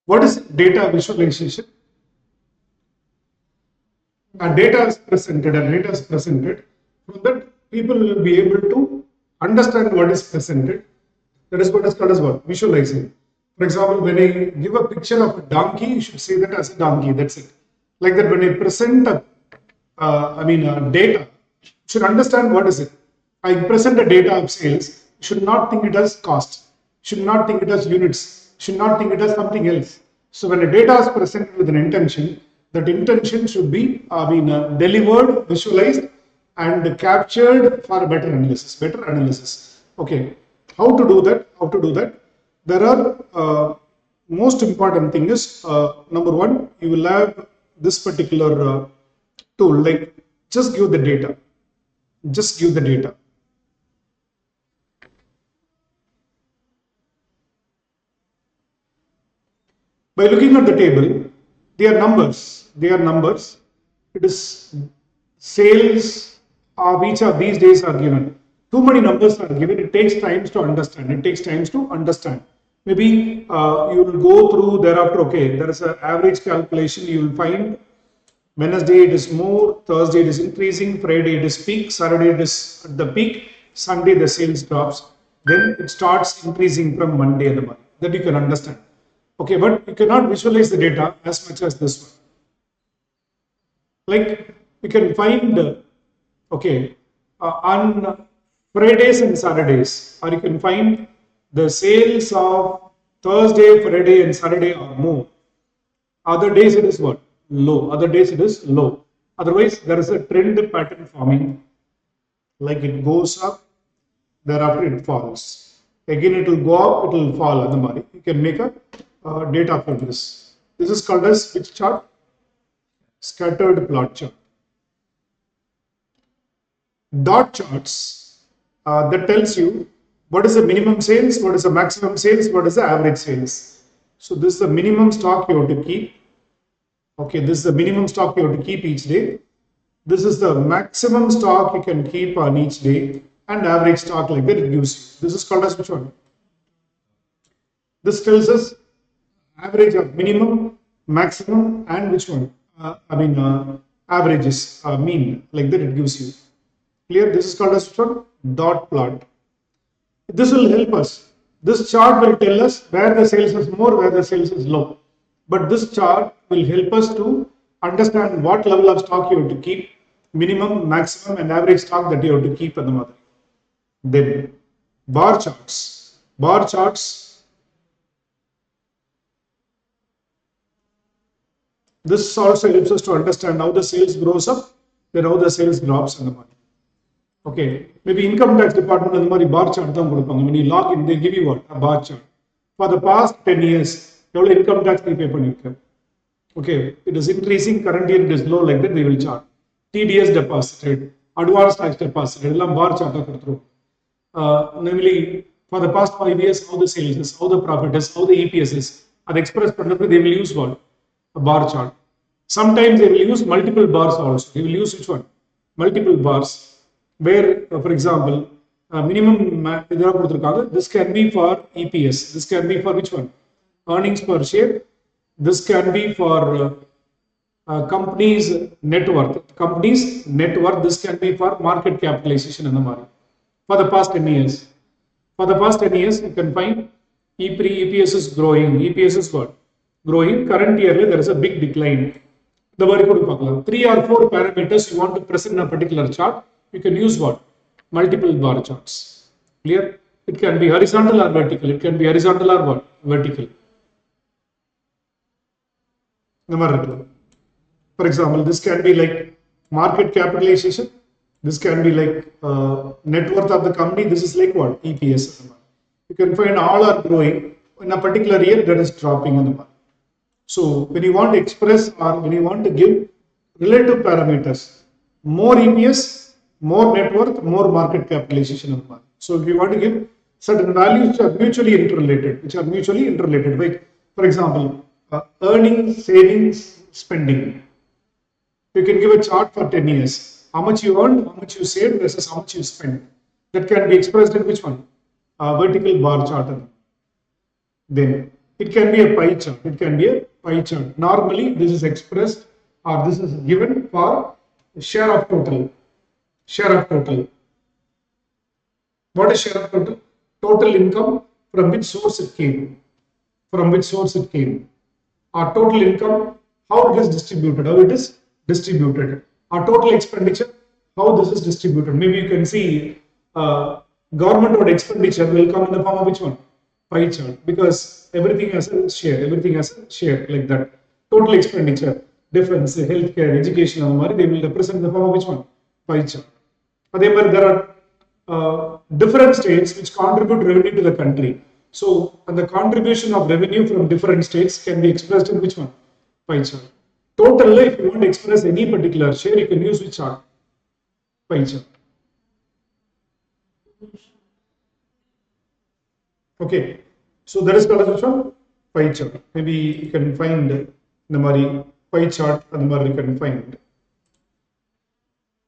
What is data visualization? A data is presented, from that people will be able to understand what is presented. That is what is called as what? Visualizing. For example, when I give a picture of a donkey, you should say that as a donkey. That's it. Like that, when I present data, you should understand what is it. I present a data of sales. You should not think it as cost. You should not think it as units. You should not think it as something else. So when a data is presented with an intention, that intention should be delivered, visualized, and captured for better analysis. Better analysis. Okay. How to do that? How to do that? There are most important thing is number one, you will have this particular tool, like just give the data. Just give the data. By looking at the table, they are numbers. They are numbers. It is sales of each of these days are given. Too many numbers are given. It takes time to understand. It takes time to understand. Maybe you will go through thereafter. Okay, there is an average calculation. You will find Wednesday it is more, Thursday it is increasing, Friday it is peak, Saturday it is at the peak, Sunday the sales drops. Then it starts increasing from Monday and the month. That you can understand. Okay, but you cannot visualize the data as much as this one. Like you can find, on Fridays and Saturdays, or you can find the sales of Thursday, Friday, and Saturday are more. Other days it is what? Low. Other days it is low. Otherwise, there is a trend pattern forming. Like it goes up, thereafter it falls. Again, it will go up, it will fall. You can make a data from this. This is called as which chart? Scattered plot chart. Dot charts that tells you what is the minimum sales, what is the maximum sales, what is the average sales. So this is the minimum stock you have to keep. Okay, this is the minimum stock you have to keep each day. This is the maximum stock you can keep on each day, and average stock like that it gives you. This is called as which one? This tells us average of minimum, maximum, and which one? Averages, mean, like that it gives you. Clear? This is called as which one? Dot plot. This will help us. This chart will tell us where the sales is more, where the sales is low. But this chart will help us to understand what level of stock you have to keep, minimum, maximum, and average stock that you have to keep at the mother. Then bar charts. Bar charts. This also helps us to understand how the sales grows up, then how the sales drops in the money. Okay, maybe income tax department and the bar chart. When you log in, they give you what? A bar chart. For the past 10 years, income tax they pay பண்ணிருக்க. Okay, it is increasing, current year it is low, like that they will chart. TDS deposited, advance tax deposited, எல்லாம் bar chart கொடுத்துரும். Namely, for the past 5 years, how the sales is, how the profit is, how the EPS is. At express பண்றதுக்கு they will use what? A bar chart. Sometimes they will use multiple bars also. They will use which one? Multiple bars. Where, for example, minimum this can be for EPS. This can be for which one? Earnings per share. This can be for company's net worth. Company's net worth. This can be for market capitalization and the market. For the past 10 years. For the past 10 years, you can find EPS is growing. EPS is what? Growing. Current year, there is a big decline. The 3 or 4 parameters you want to present in a particular chart. You can use what? Multiple bar charts. Clear? It can be horizontal or vertical. It can be horizontal or what? Vertical. For example, this can be like market capitalization. This can be like net worth of the company. This is like what? EPS. You can find all are growing. In a particular year, that is dropping in the market. So when you want to express or when you want to give relative parameters, more EPS, more net worth, more market capitalization of the market. So if you want to give certain values which are mutually interrelated, right? For example, earnings, savings, spending. You can give a chart for 10 years. How much you earned, how much you saved versus how much you spent. That can be expressed in which one? Vertical bar chart. Then It can be a pie chart. It can be a pie chart. Normally, this is expressed or this is given for share of total. Share of total. What is share of total? Total income from which source it came. From which source it came. Our total income, how it is distributed. How it is distributed. Our total expenditure, how this is distributed. Maybe you can see government or expenditure will come in the form of which one? Pie chart, because everything has a share, everything has a share like that. Total expenditure, defense, healthcare, education, they will represent the form of which one? Pie chart. There are different states which contribute revenue to the country. So, and the contribution of revenue from different states can be expressed in which one? Pie chart. Total, if you want to express any particular share, you can use which chart? Pie chart. Okay, so that is called as which one? Pie chart. Maybe you can find the Mari pie chart and the you can find.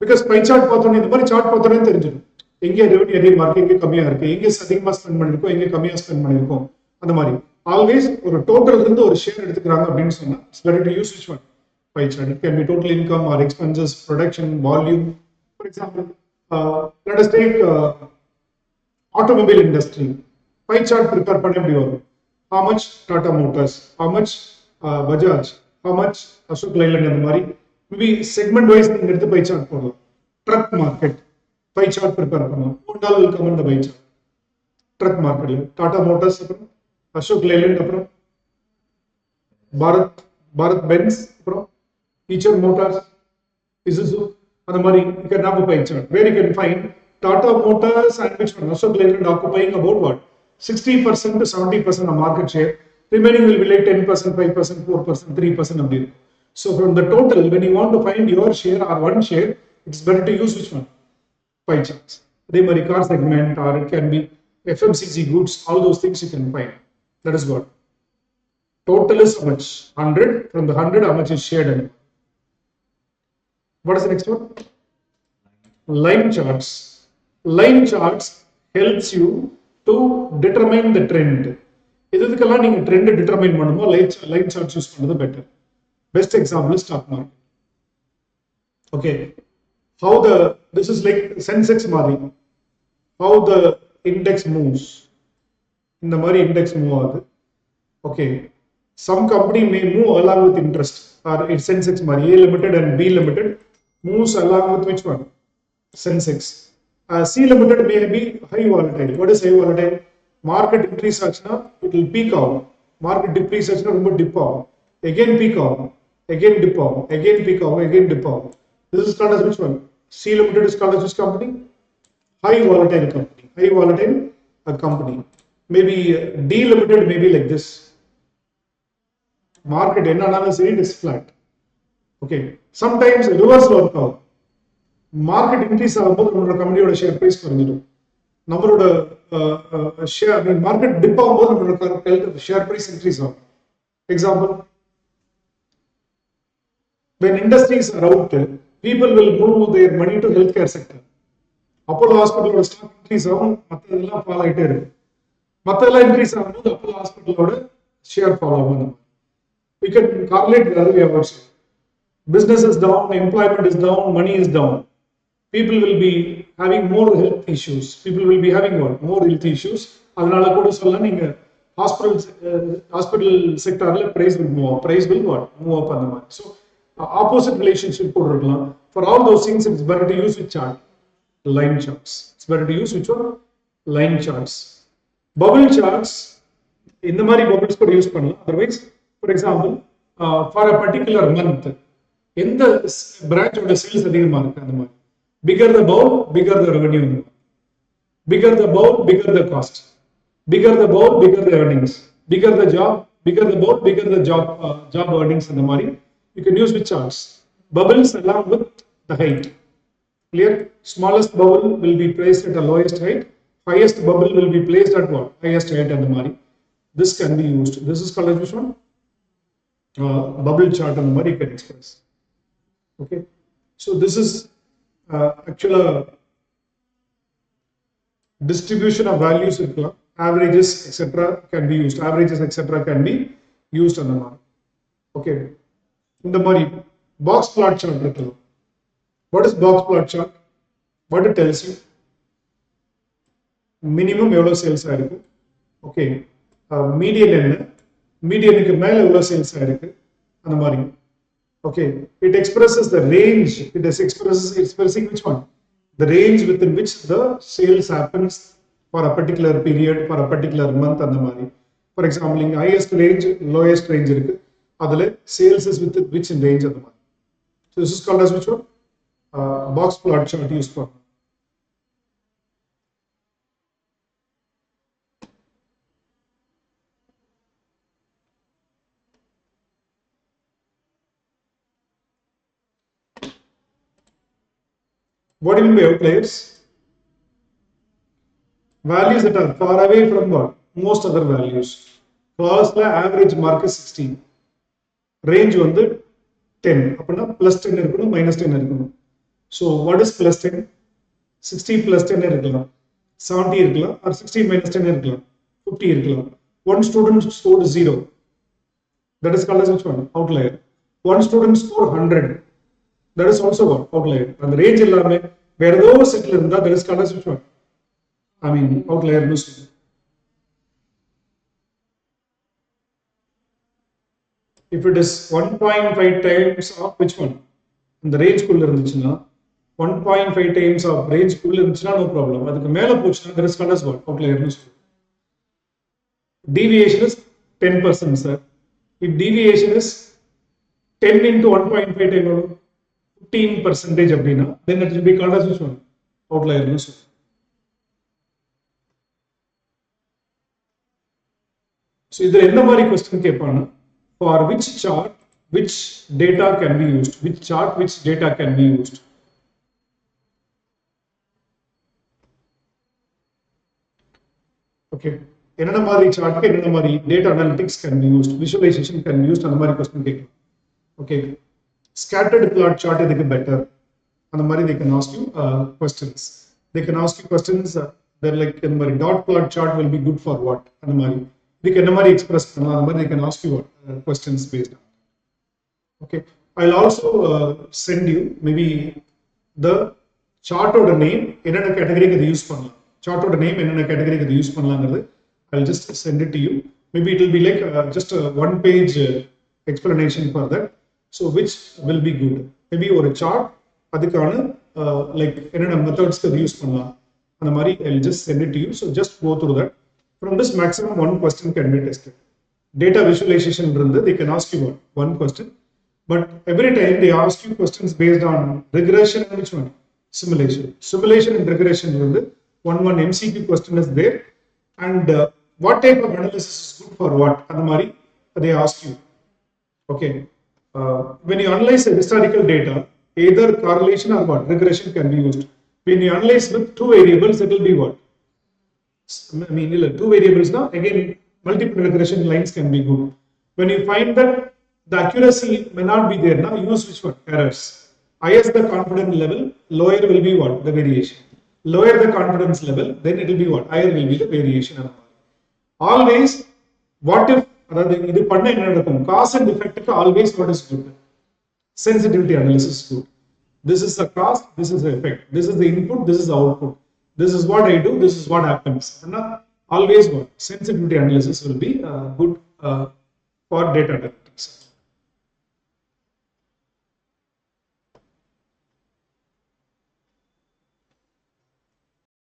Because pie chart the Mari chart எங்கே revenue அதிகமாக இருக்கு, எங்கே கம்மியாக இருக்கு, எங்கே அதிகமாக spend பண்ணிருக்கோம், எங்கே கம்மியாக ஸ்பெண்ட் பண்ணிருக்கோம், அந்த மாதிரி ஆல்வேஸ் ஒரு டோட்டல் இருந்து ஒரு ஷேர் எடுத்துக்கிறாங்க அப்படின்னு சொன்னா it's better to use which one? Pie chart. It can be total income or expenses, production, volume. For example, let us take automobile industry. Pie chart prepare பண்ண எப்படி வரும்? How much Tata Motors, how much Bajaj, how much Ashok Leyland அந்த மாதிரி maybe segment wise நீங்க எடுத்து pie chart போடலாம். Truck market pie chart prepare பண்ணலாம். Honda will come in the pie chart. Truck market Tata Motors அப்புறம் Ashok Leyland அப்புறம் Bharat Benz அப்புறம் Eicher Motors, Isuzu and the மாதிரி you can have a pie chart where you can find Tata Motors and which one? Ashok Leyland occupying about what? 60% to 70% of market share. Remaining will be like 10%, 5%, 4%, 3% of the. So from the total, when you want to find your share or one share, it's better to use which one? Pie charts. They may car segment or it can be FMCG goods, all those things you can find. That is what. Total is how much? 100. From the 100, how much is shared in? What is the next one? Line charts. Line charts helps you to determine the trend. இதுக்கெல்லாம் நீங்க trend determine பண்ணுமோ line charts use பண்றது better. Best example is stock market. Okay, how this is like Sensex மாதிரி, how the index moves. இந்த மாதிரி index move ஆகுது. Okay, some company may move along with interest or it's Sensex மாதிரி A limited and B limited moves along with which one? Sensex. C limited may be high volatile. What is high volatile? Market increase ஆச்சுனா it will peak ஆகும். Market decrease ஆச்சுனா ரொம்ப dip ஆகும். Again peak ஆகும். Again dip ஆகும். Again peak ஆகும். Again dip ஆகும். This is called as which one? C limited is called as which company? High volatile company. High volatile company. Maybe D limited may be like this. Market என்னன்னாலும் சரி it is flat. Okay. Sometimes reverse work ஆகும். Market increase ஆகும்போது நம்மளோட கம்பெனியோட share price குறைஞ்சிடும். நம்மளோட share market tip ஆகும்போது நம்மளோட ஷேர் பிரைஸ் இன்க்ரீஸ் ஆகும். Example, when industries are out, people will move their money to healthcare sector. Apollo ஹாஸ்பிட்டலோட ஸ்டாக் இன்க்ரீஸ் ஆகும், மற்றதெல்லாம் ஃபாலோ ஆகிட்டே இருக்கு. மற்றதெல்லாம் இன்க்ரீஸ் ஆகும்போது அப்போலோ ஹாஸ்பிட்டலோட ஷேர் ஃபாலோ ஆகும். We can correlate the other way also. Business is down, employment is down, money is down. People will be having more health issues. People will be having what? More health issues. அதனால கூட சொல்லலாம் நீங்க hospital sectorல price will move up. Price will what? Move up அந்த மாதிரி. So opposite relationship கூட இருக்கலாம். For all those things, it's better to use which chart? Line charts. It's better to use which one? Line charts. Bubble charts, இந்த மாதிரி bubbles கூட use பண்ணலாம். Otherwise, for example, for a particular month, எந்த பிரான்ச்சோட sales அதிகமாக இருக்கு அந்த மாதிரி. Bigger the bowl, bigger the revenue. Bigger the bowl, bigger the cost. Bigger the bowl, bigger the earnings. Bigger the job, bigger the bowl, bigger the job earnings and the money. You can use which charts? Bubbles along with the height. Clear? Smallest bubble will be placed at the lowest height. Highest bubble will be placed at what? Highest height and the money. This can be used. This is called as which one? Bubble chart and the money can express. Okay. So this is actual distribution of values averages etc can be used, averages etc can be used அந்த மாதிரி. Okay, இந்த மாதிரி box plot chart இருக்குது. what is box plot chart? what it tells you, minimum எவ்வளோ sales ஆயிருக்கு, okay, median என்ன, மீடியனுக்கு மேல எவ்வளோ சேல்ஸ் ஆயிருக்கு அந்த மாதிரி. okay, it expresses the range, expressing which one, the range within which the sales happens for a particular period, for a particular month அந்த மாதிரி. for example இங்க highest range lowest range இருக்கு, அதுல sales is with which in range அந்த மாதிரி. so this is called as which one, box plot chart use பண்ணலாம். What do you mean by outliers? Values that are far away from what? Most other values. Class la average mark is 16. Range வந்து 10. அப்படின்னா plus 10 இருக்கணும், minus 10 இருக்கணும். So what is plus 10? 60 plus 10 இருக்கலாம், 70 இருக்கலாம், or 60 minus 10 இருக்கலாம், 50 இருக்கலாம். One student scored 0. That is called as which one? Outlier. One student scored 100. That is also what? Outlier. And the range எல்லாமே வேற ஏதோ செட்ல இருந்தா that is called as which one? I mean outlier. If it is 1.5 times of which one? இந்த range குள்ள இருந்துச்சுன்னா 1.5 times of range குள்ள இருந்துச்சுன்னா no problem. அதுக்கு மேல போச்சுன்னா that is called as what? Outlier. Deviation is 10%, sir. If deviation is 10 into 1.5 times 15% அப்படின்னா then it will be called as which one? Outlier. so இதுல என்ன மாதிரி question கேட்பானா, for which chart which data can be used, which chart which data can be used. okay, என்னென்ன மாதிரி சார்ட்க்கு என்னென்ன மாதிரி data analytics can be used, visualization can be used அந்த மாதிரி question கேட்கலாம். okay, scattered plot chart இதுக்கு better அந்த மாதிரி they can ask you questions. They can ask you questions they're like இந்த மாதிரி dot plot chart will be good for what அந்த மாதிரி இதுக்கு என்ன மாதிரி express பண்ணலாம் அந்த மாதிரி they can ask you questions based on. okay, I'll also send you maybe the chart oda name என்னென்ன கேட்டகரிக்கு இது யூஸ் பண்ணலாம், chart oda name என்னென்ன கேட்டகரிக்கு இது use பண்ணலாம்ங்கிறது I'll just send it to you. Maybe it will be like just a one page explanation for that. So which will be good? Maybe ஒரு chart அதுக்கான like என்னென்ன methods use பண்ணலாம் அந்த மாதிரி I'll just send it to you. So just go through that. From this maximum one question can be tested. Data visualization இருந்து they can ask you one question, but every time they ask you questions based on regression and which one? Simulation. Simulation and regression இருந்து one MCQ question is there, and what type of analysis is good for what அந்த மாதிரி they ask you. okay, when you analyze a historical data, either correlation or what? Regression can be used. When you analyze with two variables, it will be what? I mean, two variables now, again, multiple regression lines can be good. When you find that the accuracy may not be there, now use which one? Errors. Higher the confidence level, lower will be what? The variation. Lower the confidence level, then it will be what? Higher will be the variation. Always, what if இது பண்ண என்ன நடக்கும், cause and effect always what is good? Sensitivity analysis is good. This is the cause, this is the effect, this is the input, this is the output, this is what I do, this is what happens. Always what? Sensitivity analysis will be good for data.